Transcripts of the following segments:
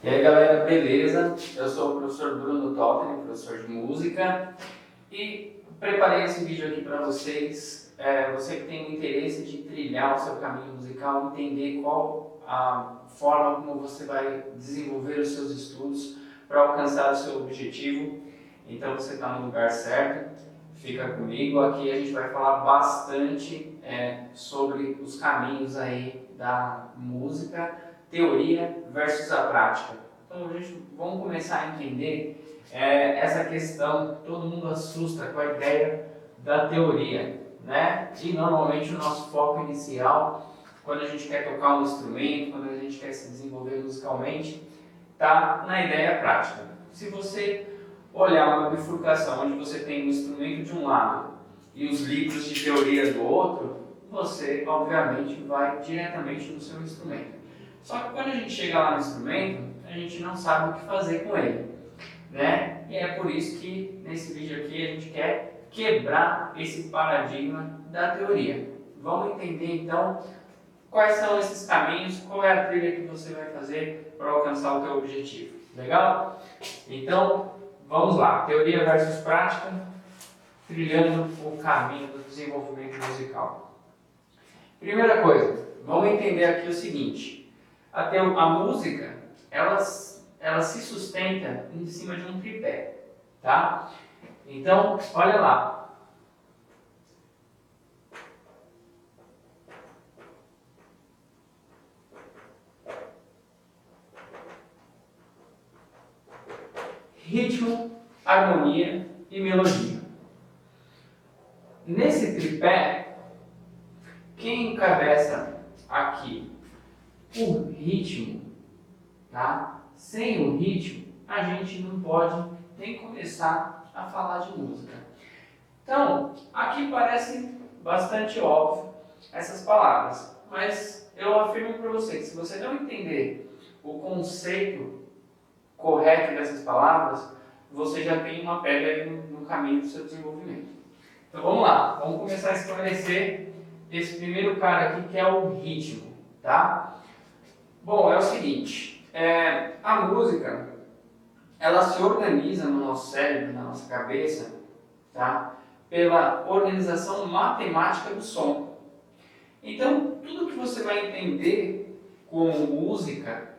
E aí galera, beleza? Eu sou o professor Bruno Totten, professor de música, e preparei esse vídeo aqui para vocês. Você que tem o interesse de trilhar o seu caminho musical, entender qual a forma como você vai desenvolver os seus estudos para alcançar o seu objetivo. Então você está no lugar certo, fica comigo. Aqui a gente vai falar bastante sobre os caminhos aí da música, teoria versus a prática. Então vamos começar a entender essa questão. Todo mundo assusta com a ideia da teoria, né? E normalmente o nosso foco inicial, quando a gente quer tocar um instrumento, quando a gente quer se desenvolver musicalmente, está na ideia prática. Se você olhar uma bifurcação onde você tem um instrumento de um lado e os livros de teoria do outro, você obviamente vai diretamente no seu instrumento. Só que quando a gente chega lá no instrumento, a gente não sabe o que fazer com ele, né? E é por isso que nesse vídeo aqui a gente quer quebrar esse paradigma da teoria. Vamos entender então quais são esses caminhos, qual é a trilha que você vai fazer para alcançar o teu objetivo. Legal? Então, vamos lá. Teoria versus prática, trilhando o caminho do desenvolvimento musical. Primeira coisa, vamos entender aqui o seguinte. A música, ela se sustenta em cima de um tripé, tá? Então, olha lá. Ritmo, harmonia e melodia. Nesse tripé, quem encabeça aqui? O ritmo, tá? Sem o ritmo, a gente não pode nem começar a falar de música. Então, aqui parece bastante óbvio essas palavras, mas eu afirmo para você que se você não entender o conceito correto dessas palavras, você já tem uma pedra aí no caminho do seu desenvolvimento. Então vamos lá, vamos começar a esclarecer esse primeiro cara aqui, que é o ritmo, tá? Bom, é o seguinte, a música, ela se organiza no nosso cérebro, na nossa cabeça, tá? Pela organização matemática do som. Então, tudo que você vai entender com música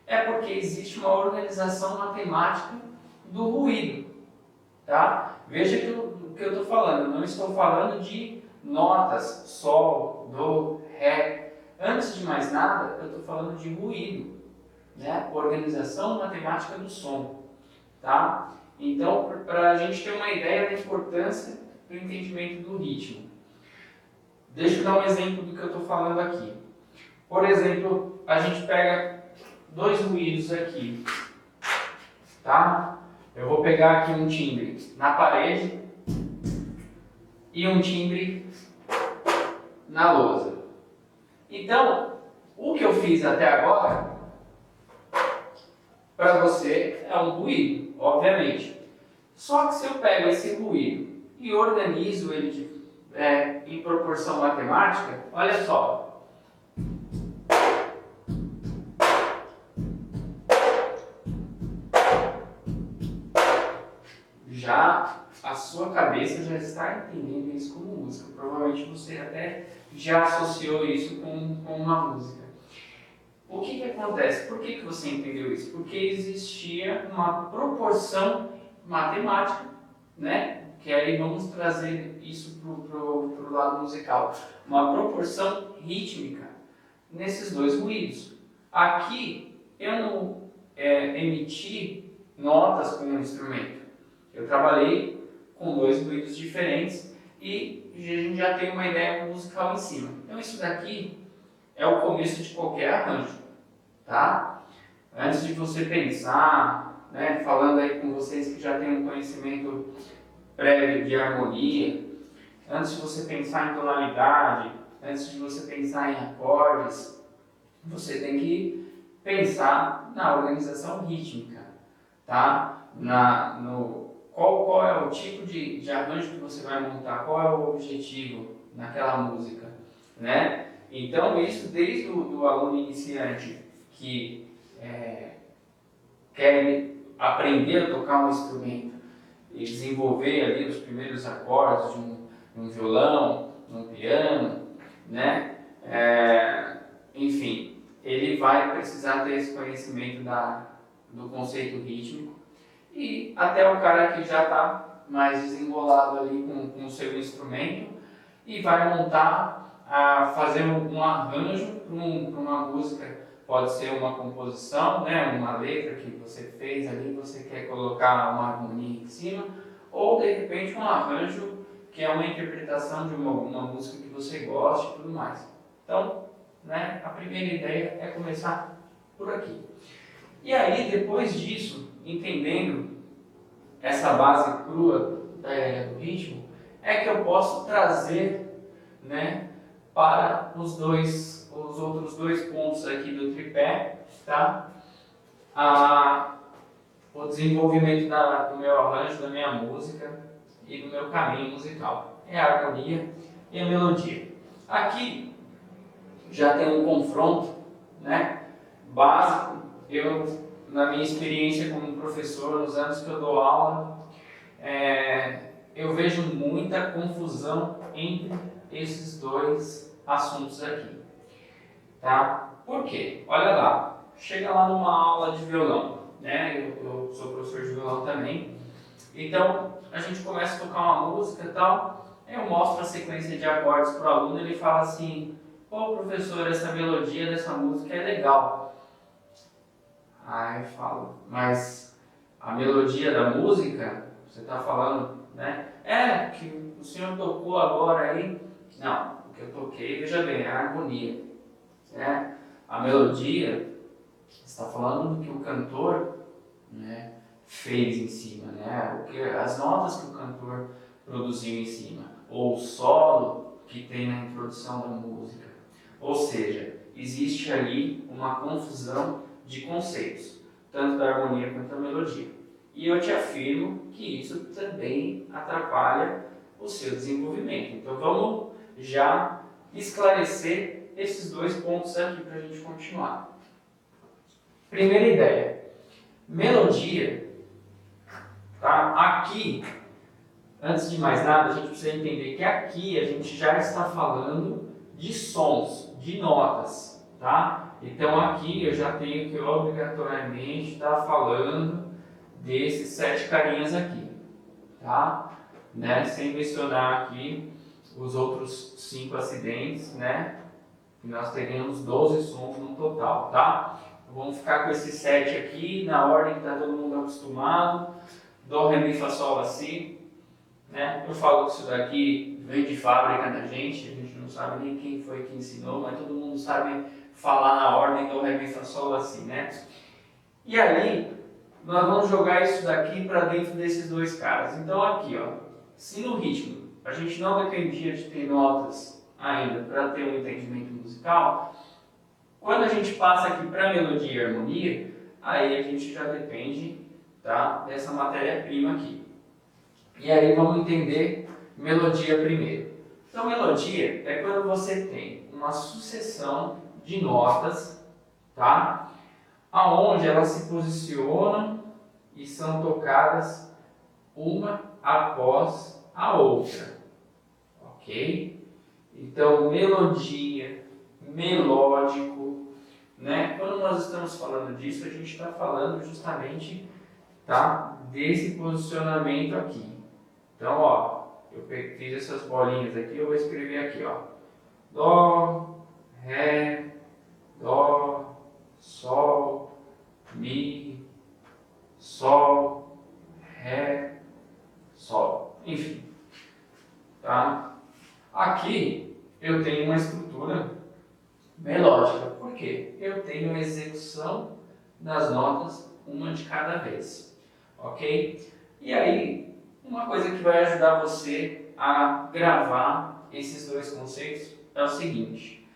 é porque existe uma organização matemática do ruído, tá? Veja o que eu estou falando, eu não estou falando de notas, sol, do, ré. Antes de mais nada, eu estou falando de ruído, né? Organização matemática do som, tá? Então, para a gente ter uma ideia da importância do entendimento do ritmo. Deixa eu dar um exemplo do que eu estou falando aqui. Por exemplo, a gente pega dois ruídos aqui, tá? Eu vou pegar aqui um timbre na parede e um timbre na lousa. Então, o que eu fiz até agora, para você, é um ruído, obviamente. Só que se eu pego esse ruído e organizo ele em proporção matemática, olha só. Já a sua cabeça já está entendendo isso como música. Provavelmente você até já associou isso com uma música. O que acontece? Por que você entendeu isso? Porque existia uma proporção matemática, né? Que aí vamos trazer isso para o lado musical. Uma proporção rítmica nesses dois ruídos. Aqui eu não emiti notas com o instrumento. Eu trabalhei com dois ruídos diferentes e a gente já tem uma ideia musical em cima. Então isso daqui é o começo de qualquer arranjo, tá? Antes de você pensar, né, falando aí com vocês que já têm um conhecimento prévio de harmonia, antes de você pensar em tonalidade, antes de você pensar em acordes, você tem que pensar na organização rítmica, tá? Qual é o tipo de arranjo que você vai montar, qual é o objetivo naquela música, né? Então isso desde o aluno iniciante que querem aprender a tocar um instrumento e desenvolver ali os primeiros acordes de um violão, um piano, né? Enfim, ele vai precisar ter esse conhecimento do conceito rítmico, e até o cara que já está mais desenrolado ali com o seu instrumento e vai montar, fazer um arranjo para uma música. Pode ser uma composição, né, uma letra que você fez ali, você quer colocar uma harmonia em cima, ou de repente um arranjo que é uma interpretação de uma música que você gosta e tudo mais. Então, né, a primeira ideia é começar por aqui. E aí, depois disso, entendendo essa base crua do ritmo, é que eu posso trazer, né, para os outros dois pontos aqui do tripé, tá? O desenvolvimento do meu arranjo, da minha música e do meu caminho musical. É a harmonia e a melodia. Aqui já tem um confronto, né, básico. Na minha experiência como professor, nos anos que eu dou aula, eu vejo muita confusão entre esses dois assuntos aqui, tá? Por quê? Olha lá, chega lá numa aula de violão, né? Eu sou professor de violão também, então a gente começa a tocar uma música e tal, eu mostro a sequência de acordes para o aluno, ele fala assim: pô, professor, essa melodia dessa música é legal. Aí eu falo, mas a melodia da música, você está falando, né? Que o senhor tocou agora aí. Não, o que eu toquei, veja bem, é a harmonia, né? A melodia, você está falando do que o cantor, né, fez em cima, né? As notas que o cantor produziu em cima, ou o solo que tem na introdução da música. Ou seja, existe ali uma confusão de conceitos, tanto da harmonia quanto da melodia. E eu te afirmo que isso também atrapalha o seu desenvolvimento. Então vamos já esclarecer esses dois pontos aqui para a gente continuar. Primeira ideia, melodia, tá? Aqui, antes de mais nada, a gente precisa entender que aqui a gente já está falando de sons, de notas, tá? Então aqui eu já tenho que obrigatoriamente estar falando desses 7 carinhas aqui, tá? Né? Sem mencionar aqui os outros 5 acidentes, né? Que nós teríamos 12 sons no total, tá? Vamos ficar com esses 7 aqui, na ordem que está todo mundo acostumado. Dó, Ré, Mi, Fá, Sol, Lá, Si, né? Eu falo que isso daqui vem de fábrica da gente, a gente não sabe nem quem foi que ensinou, mas todo mundo sabe falar na ordem do Ré, Mi, Fá, Sol, Lá, Si, né? E aí, nós vamos jogar isso daqui para dentro desses dois caras. Então aqui, ó, se no ritmo a gente não dependia de ter notas ainda para ter um entendimento musical, quando a gente passa aqui para melodia e harmonia, aí a gente já depende, tá, dessa matéria-prima aqui. E aí vamos entender melodia primeiro. Então melodia é quando você tem uma sucessão de notas, tá, aonde elas se posicionam e são tocadas uma após a outra, ok? Então melodia, melódico, né? Quando nós estamos falando disso, a gente está falando justamente, tá, desse posicionamento aqui. Então, ó, eu fiz essas bolinhas aqui, eu vou escrever aqui, ó, Dó, Ré, Dó, Sol, Mi, Sol, Ré, Sol, enfim, tá? Aqui eu tenho uma estrutura melódica, por quê? Eu tenho a execução das notas uma de cada vez, ok? E aí, uma coisa que vai ajudar você a gravar esses dois conceitos é o seguinte: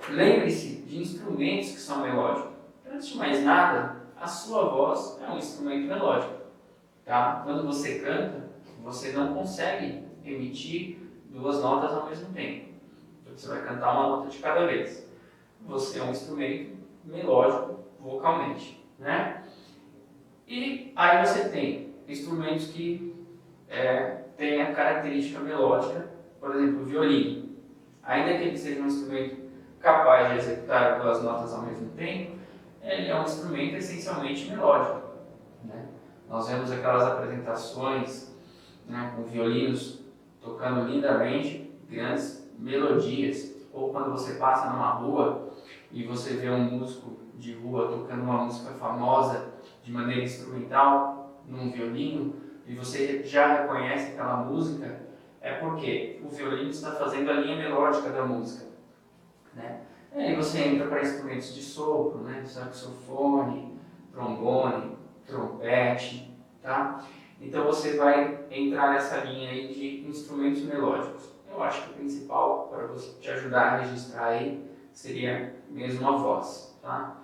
lembre-se de instrumentos que são melódicos. Antes de mais nada, a sua voz é um instrumento melódico, tá? Quando você canta, você não consegue emitir 2 notas ao mesmo tempo. Então, você vai cantar uma nota de cada vez. Você é um instrumento melódico vocalmente, né? E aí você tem instrumentos que têm a característica melódica, por exemplo, o violino. Ainda que ele seja um instrumento capaz de executar duas notas ao mesmo tempo, ele é um instrumento essencialmente melódico, né? Nós vemos aquelas apresentações, né, com violinos tocando lindamente grandes melodias, ou quando você passa numa rua e você vê um músico de rua tocando uma música famosa de maneira instrumental num violino e você já reconhece aquela música, é porque o violino está fazendo a linha melódica da música, né? E aí você entra para instrumentos de sopro, né? Saxofone, trombone, trompete, tá? Então você vai entrar nessa linha aí de instrumentos melódicos. Eu acho que o principal para você te ajudar a registrar aí seria mesmo a voz, tá?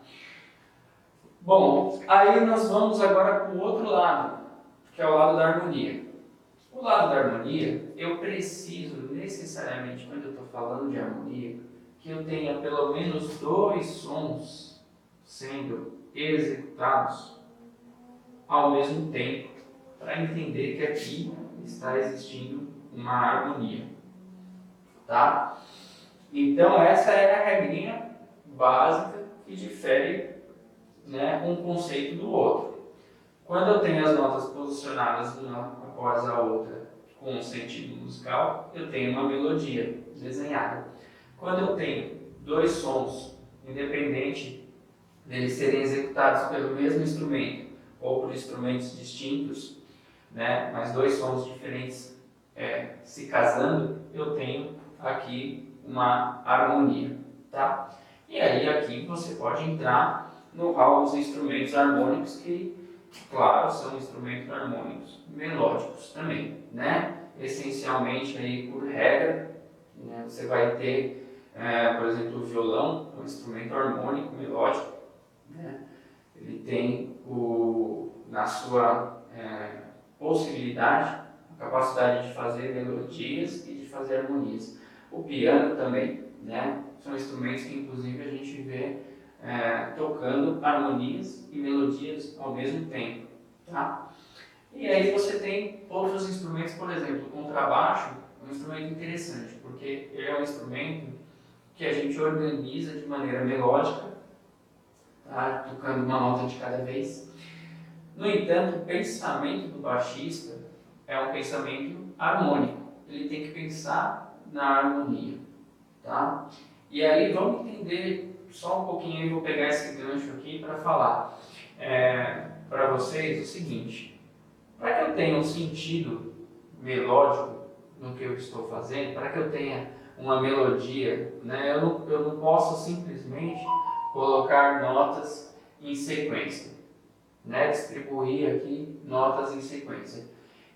Bom, aí nós vamos agora para o outro lado, que é o lado da harmonia. O lado da harmonia, eu preciso necessariamente, quando eu estou falando de harmonia, que eu tenha pelo menos 2 sons sendo executados ao mesmo tempo, para entender que aqui está existindo uma harmonia, tá? Então essa é a regrinha básica que difere, né, um conceito do outro. Quando eu tenho as notas posicionadas uma após a outra com um sentido musical, eu tenho uma melodia desenhada. Quando eu tenho 2 sons, independente deles serem executados pelo mesmo instrumento ou por instrumentos distintos, né, mas 2 sons diferentes se casando, eu tenho aqui uma harmonia, tá? E aí aqui você pode entrar no hall dos instrumentos harmônicos que, claro, são instrumentos harmônicos melódicos também, né? Essencialmente aí por regra, né, você vai ter, por exemplo, o violão, um instrumento harmônico melódico, né? Ele tem na sua possibilidade, a capacidade de fazer melodias e de fazer harmonias. O piano também, né? São instrumentos que inclusive a gente vê tocando harmonias e melodias ao mesmo tempo, tá? E aí você tem outros instrumentos, por exemplo, o contrabaixo, um instrumento interessante, porque ele é um instrumento que a gente organiza de maneira melódica, tá? Tocando uma nota de cada vez. No entanto, o pensamento do baixista é um pensamento harmônico. Ele tem que pensar na harmonia, tá? E aí vamos entender só um pouquinho, eu vou pegar esse gancho aqui para falar para vocês o seguinte: para que eu tenha um sentido melódico no que eu estou fazendo, para que eu tenha uma melodia, né, eu não posso simplesmente colocar notas em sequência, né, distribuir aqui notas em sequência.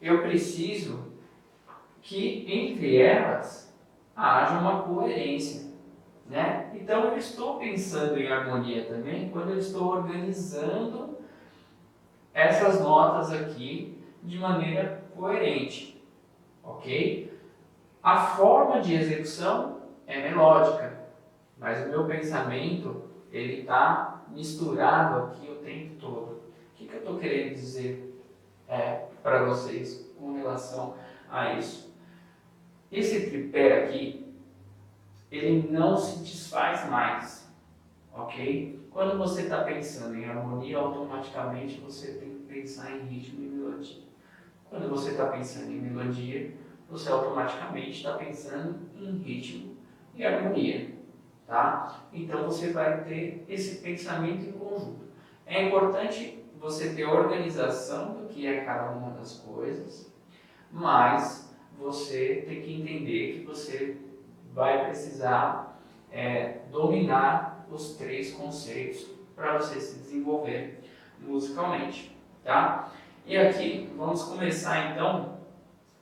Eu preciso que entre elas haja uma coerência, né? Então eu estou pensando em harmonia também quando eu estou organizando essas notas aqui de maneira coerente, ok? A forma de execução é melódica, mas o meu pensamento ele está misturado aqui o tempo todo. O que eu estou querendo dizer para vocês com relação a isso? Esse tripé aqui, ele não se desfaz mais, ok? Quando você está pensando em harmonia, automaticamente você tem que pensar em ritmo e melodia. Quando você está pensando em melodia, você automaticamente está pensando em ritmo e harmonia, tá? Então você vai ter esse pensamento em conjunto. É importante você ter organização do que é cada uma das coisas, mas você tem que entender que você vai precisar dominar os 3 conceitos para você se desenvolver musicalmente, tá? E aqui vamos começar então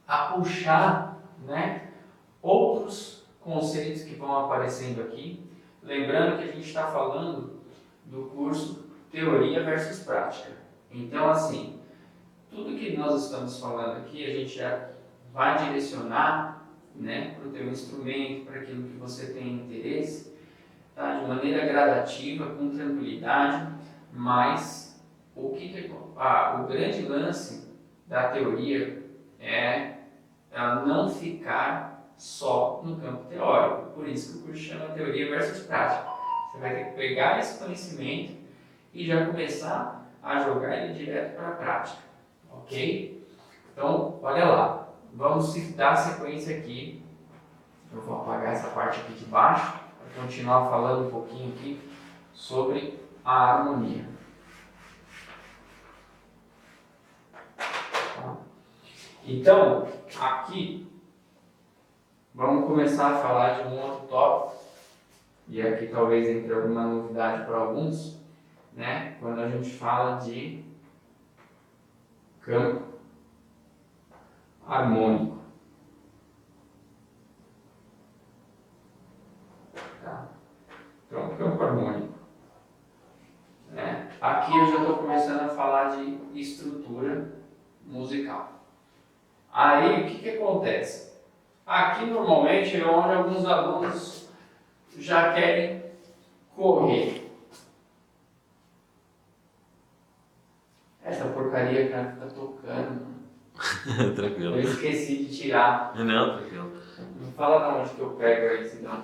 a puxar, né, outros conceitos que vão aparecendo aqui, lembrando que a gente está falando do curso Teoria versus Prática. Então, assim, tudo que nós estamos falando aqui, a gente já vai direcionar, né, para o teu instrumento, para aquilo que você tem interesse, tá? De maneira gradativa, com tranquilidade, mas o grande lance da teoria é ela não ficar só no campo teórico. Por isso que o curso chama teoria versus prática. Você vai ter que pegar esse conhecimento e já começar a jogar ele direto para a prática, ok? Então, olha lá, vamos dar sequência aqui. Eu vou apagar essa parte aqui de baixo para continuar falando um pouquinho aqui sobre a harmonia. Tá? Então, aqui, vamos começar a falar de um outro tópico, e aqui talvez entre alguma novidade para alguns, né? Quando a gente fala de campo harmônico. Tá? Então, campo harmônico. Né? Aqui eu já estou começando a falar de estrutura musical. Aí, o que acontece? Aqui, normalmente, é onde alguns alunos já querem correr. Essa porcaria, cara, fica tocando. Tranquilo. Eu esqueci de tirar. Não, tranquilo. Me fala de onde que eu pego aí, então.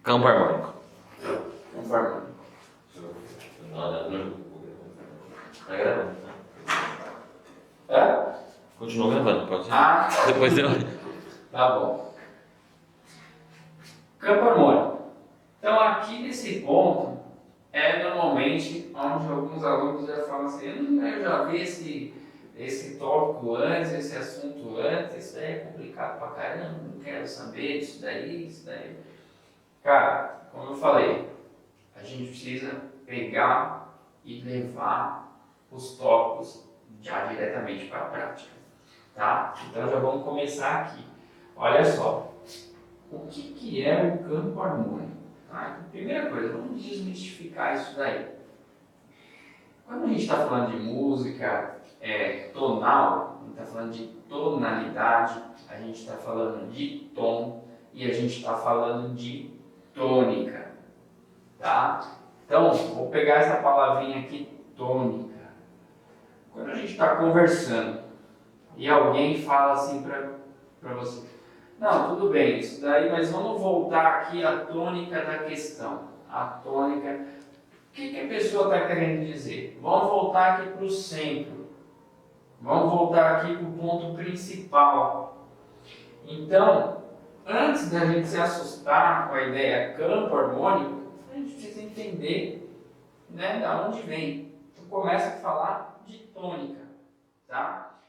Campo harmônico. Campo harmônico. Tá gravando. Hã? Continua gravando, pode ser? Ah, Depois eu. tá bom. Campo harmônico. Então, aqui nesse ponto, é normalmente onde alguns alunos já falam assim, eu já vi esse tópico antes, esse assunto antes, isso daí é complicado pra caramba, não quero saber disso daí, isso daí. Cara, como eu falei, a gente precisa pegar e levar os tópicos já diretamente para a prática, tá? Então já vamos começar aqui. Olha só, o que é o campo harmônico? Tá? Então, primeira coisa, vamos desmistificar isso daí. Quando a gente está falando de música tonal, a gente está falando de tonalidade, a gente está falando de tom e a gente está falando de tônica, tá? Então, vou pegar essa palavrinha aqui, tônica. Quando a gente está conversando e alguém fala assim para você, não, tudo bem, isso daí, mas vamos voltar aqui à tônica da questão. A tônica, o que a pessoa está querendo dizer? Vamos voltar aqui para o centro. Vamos voltar aqui para o ponto principal. Então, antes da gente se assustar com a ideia campo harmônico, a gente precisa entender, né, da onde vem. Então, começa a falar de tônica, tá?